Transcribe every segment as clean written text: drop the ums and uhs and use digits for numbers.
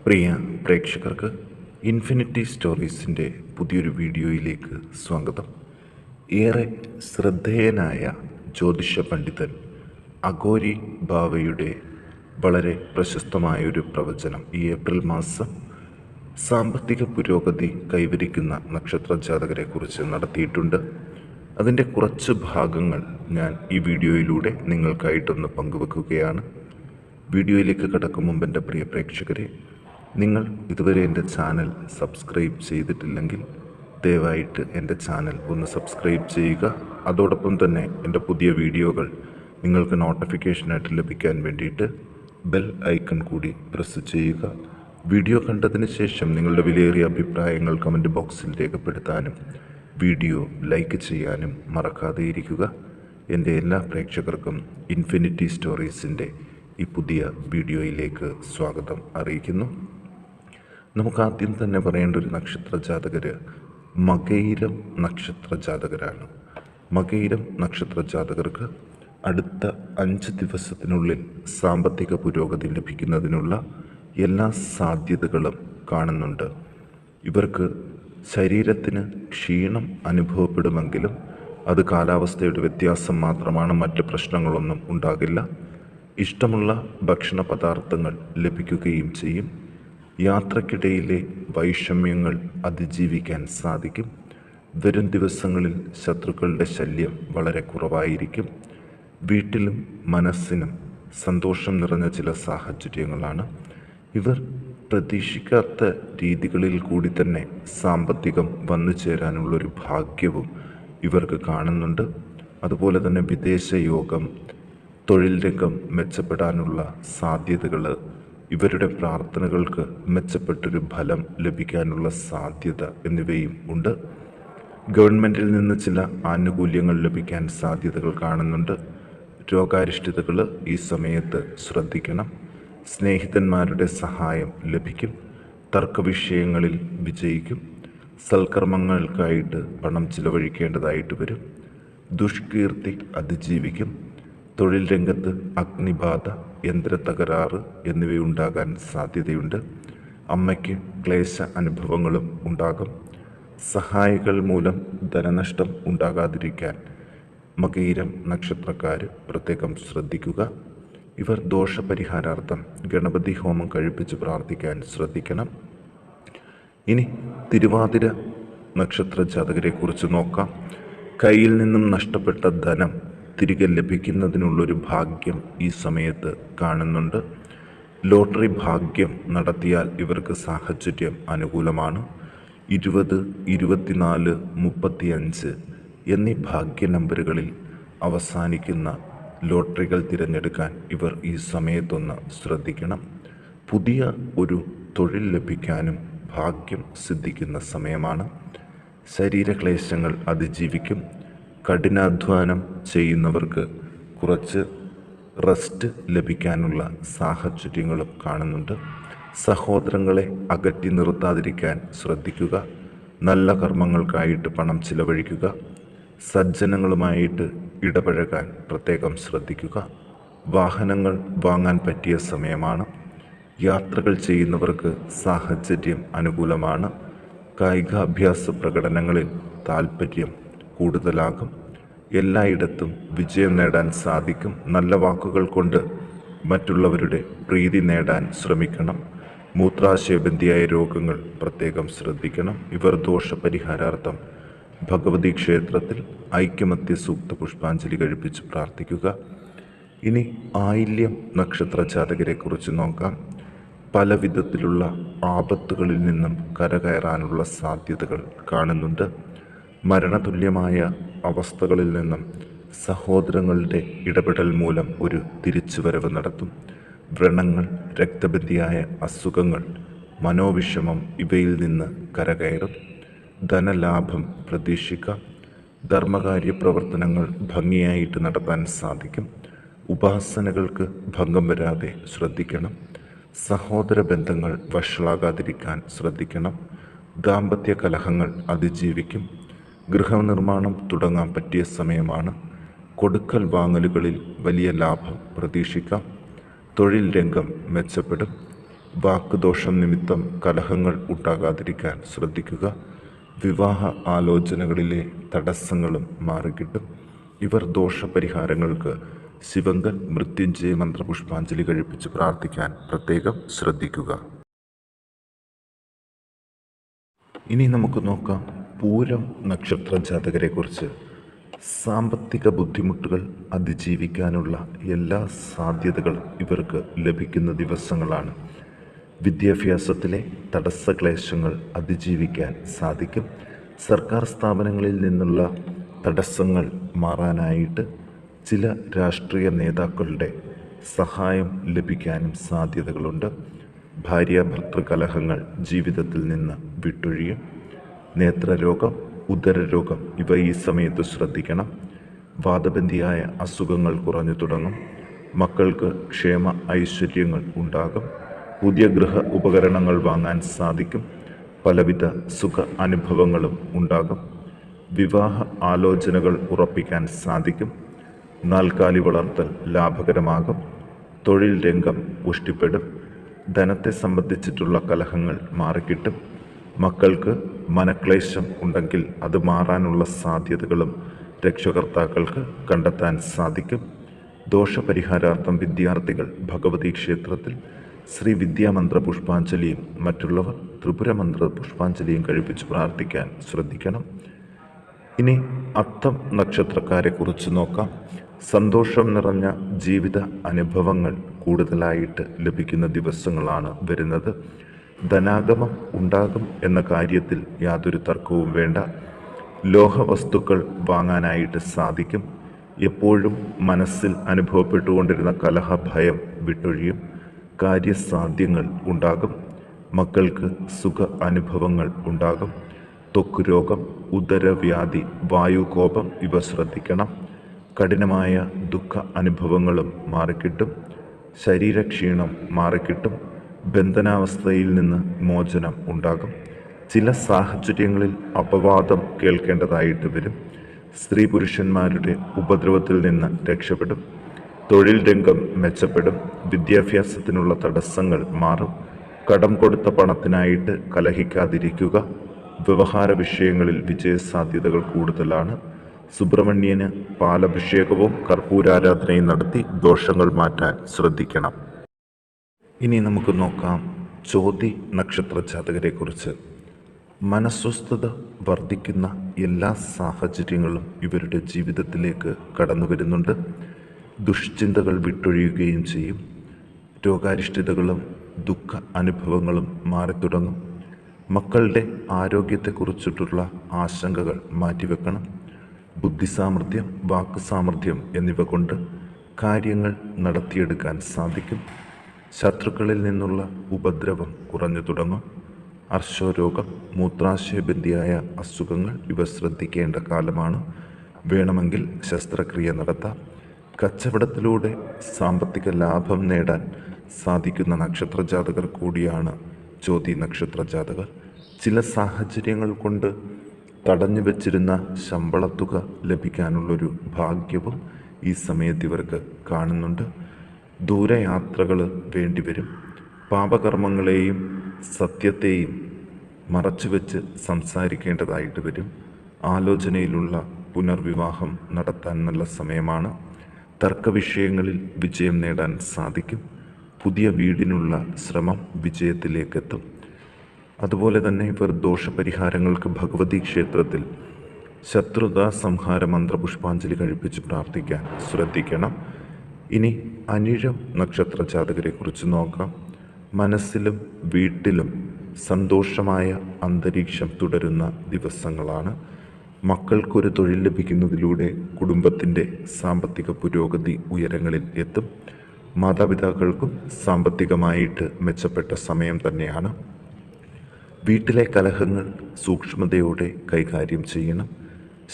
പ്രിയ പ്രേക്ഷകർക്ക് ഇൻഫിനിറ്റി സ്റ്റോറീസിൻ്റെ പുതിയൊരു വീഡിയോയിലേക്ക് സ്വാഗതം. ഏറെ ശ്രദ്ധേയനായ ജ്യോതിഷ പണ്ഡിതൻ അഘോരി ബാവയുടെ വളരെ പ്രശസ്തമായൊരു പ്രവചനം ഈ ഏപ്രിൽ മാസം സാമ്പത്തിക പുരോഗതി കൈവരിക്കുന്ന നക്ഷത്ര ജാതകരെക്കുറിച്ച് നടത്തിയിട്ടുണ്ട്. അതിൻ്റെ കുറച്ച് ഭാഗങ്ങൾ ഞാൻ ഈ വീഡിയോയിലൂടെ നിങ്ങൾക്കായിട്ടൊന്ന് പങ്കുവെക്കുകയാണ്. വീഡിയോയിലേക്ക് കടക്കും മുമ്പ് എൻ്റെ പ്രിയ പ്രേക്ഷകരെ, നിങ്ങൾ ഇതുവരെ എൻ്റെ ചാനൽ സബ്സ്ക്രൈബ് ചെയ്തിട്ടില്ലെങ്കിൽ ദയവായിട്ട് എൻ്റെ ചാനൽ ഒന്ന് സബ്സ്ക്രൈബ് ചെയ്യുക. അതോടൊപ്പം തന്നെ എൻ്റെ പുതിയ വീഡിയോകൾ നിങ്ങൾക്ക് നോട്ടിഫിക്കേഷനായിട്ട് ലഭിക്കാൻ വേണ്ടിയിട്ട് ബെൽ ഐക്കൺ കൂടി പ്രസ് ചെയ്യുക. വീഡിയോ കണ്ടതിന് ശേഷം നിങ്ങളുടെ വിലയേറിയ അഭിപ്രായങ്ങൾ കമൻറ്റ് ബോക്സിൽ രേഖപ്പെടുത്താനും വീഡിയോ ലൈക്ക് ചെയ്യാനും മറക്കാതെ ഇരിക്കുക. എൻ്റെ എല്ലാ പ്രേക്ഷകർക്കും ഇൻഫിനിറ്റി സ്റ്റോറീസിൻ്റെ ഈ പുതിയ വീഡിയോയിലേക്ക് സ്വാഗതം അറിയിക്കുന്നു. നമുക്ക് ആദ്യം തന്നെ പറയേണ്ട ഒരു നക്ഷത്ര ജാതകർ മകയിരം നക്ഷത്ര ജാതകരാണ്. മകയിരം നക്ഷത്ര ജാതകർക്ക് അടുത്ത 5 ദിവസത്തിനുള്ളിൽ സാമ്പത്തിക പുരോഗതി ലഭിക്കുന്നതിനുള്ള എല്ലാ സാധ്യതകളും കാണുന്നുണ്ട്. ഇവർക്ക് ശരീരത്തിന് ക്ഷീണം അനുഭവപ്പെടുമെങ്കിലും അത് കാലാവസ്ഥയുടെ വ്യത്യാസം മാത്രമാണ്, മറ്റ് പ്രശ്നങ്ങളൊന്നും ഉണ്ടാകില്ല. ഇഷ്ടമുള്ള ഭക്ഷണ പദാർത്ഥങ്ങൾ ലഭിക്കുകയും ചെയ്യും. യാത്രക്കിടയിലെ വൈഷമ്യങ്ങൾ അതിജീവിക്കാൻ സാധിക്കും. വരും ദിവസങ്ങളിൽ ശത്രുക്കളുടെ ശല്യം വളരെ കുറവായിരിക്കും. വീട്ടിലും മനസ്സിനും സന്തോഷം നിറഞ്ഞ ചില സാഹചര്യങ്ങളാണ്. ഇവർ പ്രതീക്ഷിക്കാത്ത രീതികളിൽ കൂടി തന്നെ സാമ്പത്തികം വന്നു ചേരാനുള്ളൊരു ഭാഗ്യവും ഇവർക്ക് കാണുന്നുണ്ട്. അതുപോലെ തന്നെ വിദേശ യോഗം, തൊഴിൽ രംഗം മെച്ചപ്പെടാനുള്ള സാധ്യതകൾ, ഇവരുടെ പ്രാർത്ഥനകൾക്ക് മെച്ചപ്പെട്ടൊരു ഫലം ലഭിക്കാനുള്ള സാധ്യത എന്നിവയും ഉണ്ട്. ഗവൺമെൻറ്റിൽ നിന്ന് ചില ആനുകൂല്യങ്ങൾ ലഭിക്കാൻ സാധ്യതകൾ കാണുന്നുണ്ട്. രോഗാരിഷ്ഠതകൾ ഈ സമയത്ത് ശ്രദ്ധിക്കണം. സ്നേഹിതന്മാരുടെ സഹായം ലഭിക്കും. തർക്കവിഷയങ്ങളിൽ വിജയിക്കും. സൽക്കർമ്മങ്ങൾക്കായിട്ട് പണം ചിലവഴിക്കേണ്ടതായിട്ട് വരും. ദുഷ്കീർത്തി അതിജീവിക്കും. തൊഴിൽ രംഗത്ത് അഗ്നിബാധ, യന്ത്രത്തകരാറ് എന്നിവയുണ്ടാകാൻ സാധ്യതയുണ്ട്. അമ്മയ്ക്ക് ക്ലേശ അനുഭവങ്ങളും ഉണ്ടാകും. സഹായികൾ മൂലം ധനനഷ്ടം ഉണ്ടാകാതിരിക്കാൻ മകയിരം നക്ഷത്രക്കാർ പ്രത്യേകം ശ്രദ്ധിക്കുക. ഇവർ ദോഷപരിഹാരാർത്ഥം ഗണപതി ഹോമം കഴിപ്പിച്ച് പ്രാർത്ഥിക്കാൻ ശ്രദ്ധിക്കണം. ഇനി തിരുവാതിര നക്ഷത്ര ജാതകരെക്കുറിച്ച് നോക്കാം. കയ്യിൽ നിന്നും നഷ്ടപ്പെട്ട ധനം തിരികെ ലഭിക്കുന്നതിനുള്ളൊരു ഭാഗ്യം ഈ സമയത്ത് കാണുന്നുണ്ട്. ലോട്ടറി ഭാഗ്യം നടത്തിയാൽ ഇവർക്ക് സാഹചര്യം അനുകൂലമാണ്. 20, 24, 35 എന്നീ ഭാഗ്യ നമ്പറുകളിൽ അവസാനിക്കുന്ന ലോട്ടറികൾ തിരഞ്ഞെടുക്കാൻ ഇവർ ഈ സമയത്തൊന്ന് ശ്രദ്ധിക്കണം. പുതിയ ഒരു തൊഴിൽ ലഭിക്കാനും ഭാഗ്യം സിദ്ധിക്കുന്ന സമയമാണ്. ശരീരക്ലേശങ്ങൾ അതിജീവിക്കും. കഠിനാധ്വാനം ചെയ്യുന്നവർക്ക് കുറച്ച് റെസ്റ്റ് ലഭിക്കാനുള്ള സാഹചര്യങ്ങളും കാണുന്നുണ്ട്. സഹോദരങ്ങളെ അകറ്റി നിർത്താതിരിക്കാൻ ശ്രദ്ധിക്കുക. നല്ല കർമ്മങ്ങൾക്കായിട്ട് പണം ചിലവഴിക്കുക. സജ്ജനങ്ങളുമായിട്ട് ഇടപഴകാൻ പ്രത്യേകം ശ്രദ്ധിക്കുക. വാഹനങ്ങൾ വാങ്ങാൻ പറ്റിയ സമയമാണ്. യാത്രകൾ ചെയ്യുന്നവർക്ക് സാഹചര്യം അനുകൂലമാണ്. കായികാഭ്യാസ പ്രകടനങ്ങളിൽ താൽപ്പര്യം കൂടുതലാകും. എല്ലായിടത്തും വിജയം നേടാൻ സാധിക്കും. നല്ല വാക്കുകൾ കൊണ്ട് മറ്റുള്ളവരുടെ പ്രീതി നേടാൻ ശ്രമിക്കണം. മൂത്രാശയബന്ധിയായ രോഗങ്ങൾ പ്രത്യേകം ശ്രദ്ധിക്കണം. ഇവർ ദോഷപരിഹാരാർത്ഥം ഭഗവതി ക്ഷേത്രത്തിൽ ഐക്യമത്യ സൂക്ത പുഷ്പാഞ്ജലി കഴിപ്പിച്ച് പ്രാർത്ഥിക്കുക. ഇനി ആയില്യം നക്ഷത്ര ജാതകരെക്കുറിച്ച് നോക്കാം. പല വിധത്തിലുള്ള ആപത്തുകളിൽ നിന്നും കരകയറാനുള്ള സാധ്യതകൾ കാണുന്നുണ്ട്. മരണതുല്യമായ അവസ്ഥകളിൽ നിന്നും സഹോദരങ്ങളുടെ ഇടപെടൽ മൂലം ഒരു തിരിച്ചുവരവ് നടത്തും. വ്രണങ്ങൾ, രക്തബന്ധിയായ അസുഖങ്ങൾ, മനോവിഷമം ഇവയിൽ നിന്ന് കരകയറും. ധനലാഭം പ്രതീക്ഷിക്കാം. ധർമ്മകാര്യ പ്രവർത്തനങ്ങൾ ഭംഗിയായിട്ട് നടത്താൻ സാധിക്കും. ഉപാസനകൾക്ക് ഭംഗം വരാതെ ശ്രദ്ധിക്കണം. സഹോദര ബന്ധങ്ങൾ വഷളാകാതിരിക്കാൻ ശ്രദ്ധിക്കണം. ദാമ്പത്യ കലഹങ്ങൾ അതിജീവിക്കും. ഗൃഹനിർമ്മാണം തുടങ്ങാൻ പറ്റിയ സമയമാണ്. കൊടുക്കൽ വാങ്ങലുകളിൽ വലിയ ലാഭം പ്രതീക്ഷിക്കാം. തൊഴിൽ രംഗം മെച്ചപ്പെടും. വാക്കുദോഷം നിമിത്തം കലഹങ്ങൾ ഉണ്ടാകാതിരിക്കാൻ ശ്രദ്ധിക്കുക. വിവാഹ ആലോചനകളിലെ തടസ്സങ്ങളും മാറിക്കിട്ടും. ഇവർ ദോഷപരിഹാരങ്ങൾക്ക് ശിവങ്കൻ മൃത്യുഞ്ജയ മന്ത്രപുഷ്പാഞ്ജലി കഴിപ്പിച്ച് പ്രാർത്ഥിക്കാൻ പ്രത്യേകം ശ്രദ്ധിക്കുക. ഇനി നമുക്ക് നോക്കാം പൂരം നക്ഷത്ര ജാതകരെക്കുറിച്ച്. സാമ്പത്തിക ബുദ്ധിമുട്ടുകൾ അതിജീവിക്കാനുള്ള എല്ലാ സാധ്യതകളും ഇവർക്ക് ലഭിക്കുന്ന ദിവസങ്ങളാണ്. വിദ്യാഭ്യാസത്തിലെ തടസ്സക്ലേശങ്ങൾ അതിജീവിക്കാൻ സാധിക്കും. സർക്കാർ സ്ഥാപനങ്ങളിൽ നിന്നുള്ള തടസ്സങ്ങൾ മാറാനായിട്ട് ചില രാഷ്ട്രീയ നേതാക്കളുടെ സഹായം ലഭിക്കാനും സാധ്യതകളുണ്ട്. ഭാര്യാഭർത്തൃ കലഹങ്ങൾ ജീവിതത്തിൽ നിന്ന് വിട്ടൊഴിയും. നേത്രരോഗം, ഉദരരോഗം ഇവ ഈ സമയത്ത് ശ്രദ്ധിക്കണം. വാതബന്ധിയായ അസുഖങ്ങൾ കുറഞ്ഞു തുടങ്ങും. മക്കൾക്ക് ക്ഷേമ ഐശ്വര്യങ്ങൾ ഉണ്ടാകും. പുതിയ ഗൃഹ ഉപകരണങ്ങൾ വാങ്ങാൻ സാധിക്കും. പലവിധ സുഖ അനുഭവങ്ങളും ഉണ്ടാകും. വിവാഹ ആലോചനകൾ ഉറപ്പിക്കാൻ സാധിക്കും. നാൽക്കാലി വളർത്തൽ ലാഭകരമാകും. തൊഴിൽ രംഗം പുഷ്ടിപ്പെടും. ധനത്തെ സംബന്ധിച്ചിട്ടുള്ള കലഹങ്ങൾ മാറിക്കിട്ടും. മക്കൾക്ക് മനക്ലേശം ഉണ്ടെങ്കിൽ അത് മാറാനുള്ള സാധ്യതകളും രക്ഷകർത്താക്കൾക്ക് കണ്ടെത്താൻ സാധിക്കും. ദോഷപരിഹാരാർത്ഥം വിദ്യാർത്ഥികൾ ഭഗവതി ക്ഷേത്രത്തിൽ ശ്രീ വിദ്യാമന്ത്ര പുഷ്പാഞ്ജലിയും മറ്റുള്ളവർ ത്രിപുരമന്ത്ര പുഷ്പാഞ്ജലിയും കഴിപ്പിച്ച് പ്രാർത്ഥിക്കാൻ ശ്രദ്ധിക്കണം. ഇനി അത്തം നക്ഷത്രക്കാരെക്കുറിച്ച് നോക്കാം. സന്തോഷം നിറഞ്ഞ ജീവിത അനുഭവങ്ങൾ കൂടുതലായിട്ട് ലഭിക്കുന്ന ദിവസങ്ങളാണ് വരുന്നത്. ധനാഗമം ഉണ്ടാകും എന്ന കാര്യത്തിൽ യാതൊരു തർക്കവും വേണ്ട. ലോഹവസ്തുക്കൾ വാങ്ങാനായിട്ട് സാധിക്കും. എപ്പോഴും മനസ്സിൽ അനുഭവപ്പെട്ടുകൊണ്ടിരുന്ന കലഹഭയം വിട്ടൊഴിയും. കാര്യസാധ്യങ്ങൾ ഉണ്ടാകും. മക്കൾക്ക് സുഖ അനുഭവങ്ങൾ ഉണ്ടാകും. ത്വക്ക് രോഗം, ഉദരവ്യാധി, വായുകോപം ഇവ ശ്രദ്ധിക്കണം. കഠിനമായ ദുഃഖ അനുഭവങ്ങളും മാറിക്കിട്ടും. ശരീരക്ഷീണം മാറിക്കിട്ടും. ബന്ധനാവസ്ഥയിൽ നിന്ന് മോചനം ഉണ്ടാകും. ചില സാഹചര്യങ്ങളിൽ അപവാദം കേൾക്കേണ്ടതായിട്ട് വരും. സ്ത്രീ പുരുഷന്മാരുടെ ഉപദ്രവത്തിൽ നിന്ന് രക്ഷപ്പെടും. തൊഴിൽ രംഗം മെച്ചപ്പെടും. വിദ്യാഭ്യാസത്തിനുള്ള തടസ്സങ്ങൾ മാറും. കടം കൊടുത്ത പണത്തിനായിട്ട് കലഹിക്കാതിരിക്കുക. വ്യവഹാര വിഷയങ്ങളിൽ വിജയസാധ്യതകൾ കൂടുതലാണ്. സുബ്രഹ്മണ്യന് പാലഭിഷേകവും കർപ്പൂരാരാധനയും നടത്തി ദോഷങ്ങൾ മാറ്റാൻ ശ്രദ്ധിക്കണം. ഇനി നമുക്ക് നോക്കാം ചോതി നക്ഷത്ര ജാതകരെക്കുറിച്ച്. മനസ്വസ്ഥത വർദ്ധിക്കുന്ന എല്ലാ സാഹചര്യങ്ങളും ഇവരുടെ ജീവിതത്തിലേക്ക് കടന്നു വരുന്നുണ്ട്. ദുഷ്ചിന്തകൾ വിട്ടൊഴിയുകയും ചെയ്യും. രോഗാരിഷ്ഠിതകളും ദുഃഖ അനുഭവങ്ങളും മാറിത്തുടങ്ങും. മക്കളുടെ ആരോഗ്യത്തെക്കുറിച്ചിട്ടുള്ള ആശങ്കകൾ മാറ്റിവെക്കണം. ബുദ്ധിസാമർഥ്യം, വാക്കുസാമർഥ്യം എന്നിവ കൊണ്ട് കാര്യങ്ങൾ നടത്തിയെടുക്കാൻ സാധിക്കും. ശത്രുക്കളിൽ നിന്നുള്ള ഉപദ്രവം കുറഞ്ഞു തുടങ്ങും. അർശോരോഗം, മൂത്രാശയബന്ധിയായ അസുഖങ്ങൾ ഇവ ശ്രദ്ധിക്കേണ്ട കാലമാണ്. വേണമെങ്കിൽ ശസ്ത്രക്രിയ നടത്താം. കച്ചവടത്തിലൂടെ സാമ്പത്തിക ലാഭം നേടാൻ സാധിക്കുന്ന നക്ഷത്രജാതകർ കൂടിയാണ് ചോതി നക്ഷത്രജാതകർ. ചില സാഹചര്യങ്ങൾ കൊണ്ട് തടഞ്ഞു വച്ചിരുന്ന ശമ്പളത്തുക ലഭിക്കാനുള്ളൊരു ഭാഗ്യവും ഈ സമയത്ത് ഇവർക്ക് കാണുന്നുണ്ട്. ദൂരയാത്രകൾ വേണ്ടിവരും. പാപകർമ്മങ്ങളെയും സത്യത്തെയും മറച്ചുവെച്ച് സംസാരിക്കേണ്ടതായിട്ട് വരും. ആലോചനയിലുള്ള പുനർവിവാഹം നടത്താൻ നല്ല സമയമാണ്. തർക്കവിഷയങ്ങളിൽ വിജയം നേടാൻ സാധിക്കും. പുതിയ വീടിനുള്ള ശ്രമം വിജയത്തിലേക്കെത്തും. അതുപോലെ തന്നെ ഇവർ ദോഷപരിഹാരങ്ങൾക്ക് ഭഗവതി ക്ഷേത്രത്തിൽ ശത്രുതാ സംഹാര മന്ത്രപുഷ്പാഞ്ജലി കഴിപ്പിച്ച് പ്രാർത്ഥിക്കാൻ ശ്രദ്ധിക്കണം. ഇനി അനിഴം നക്ഷത്ര ജാതകരെക്കുറിച്ച് നോക്കാം. മനസ്സിലും വീട്ടിലും സന്തോഷമായ അന്തരീക്ഷം തുടരുന്ന ദിവസങ്ങളാണ്. മക്കൾക്കൊരു തൊഴിൽ ലഭിക്കുന്നതിലൂടെ കുടുംബത്തിൻ്റെ സാമ്പത്തിക പുരോഗതി ഉയരങ്ങളിൽ എത്തും. മാതാപിതാക്കൾക്കും സാമ്പത്തികമായിട്ട് മെച്ചപ്പെട്ട സമയം തന്നെയാണ്. വീട്ടിലെ കലഹങ്ങൾ സൂക്ഷ്മതയോടെ കൈകാര്യം ചെയ്യണം.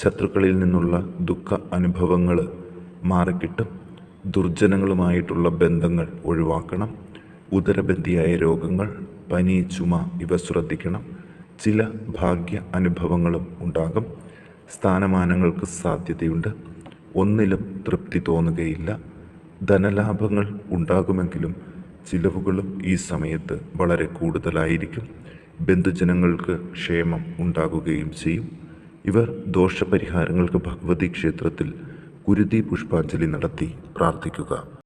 ശത്രുക്കളിൽ നിന്നുള്ള ദുഃഖ അനുഭവങ്ങൾ മാറിക്കിട്ടും. ദുർജനങ്ങളുമായിട്ടുള്ള ബന്ധങ്ങൾ ഒഴിവാക്കണം. ഉദരബന്ധിയായ രോഗങ്ങൾ, പനി, ചുമ ഇവ ശ്രദ്ധിക്കണം. ചില ഭാഗ്യ അനുഭവങ്ങളും ഉണ്ടാകും. സ്ഥാനമാനങ്ങൾക്ക് സാധ്യതയുണ്ട്. ഒന്നിലും തൃപ്തി തോന്നുകയില്ല. ധനലാഭങ്ങൾ ഉണ്ടാകുമെങ്കിലും ചിലവുകളും ഈ സമയത്ത് വളരെ കൂടുതലായിരിക്കും. ബന്ധുജനങ്ങൾക്ക് ക്ഷേമം ഉണ്ടാകുകയും ചെയ്യും. ഇവർ ദോഷപരിഹാരങ്ങൾക്ക് ഭഗവതി ക്ഷേത്രത്തിൽ കുരുതി പുഷ്പാഞ്ജലി നടത്തി പ്രാർത്ഥിക്കുക.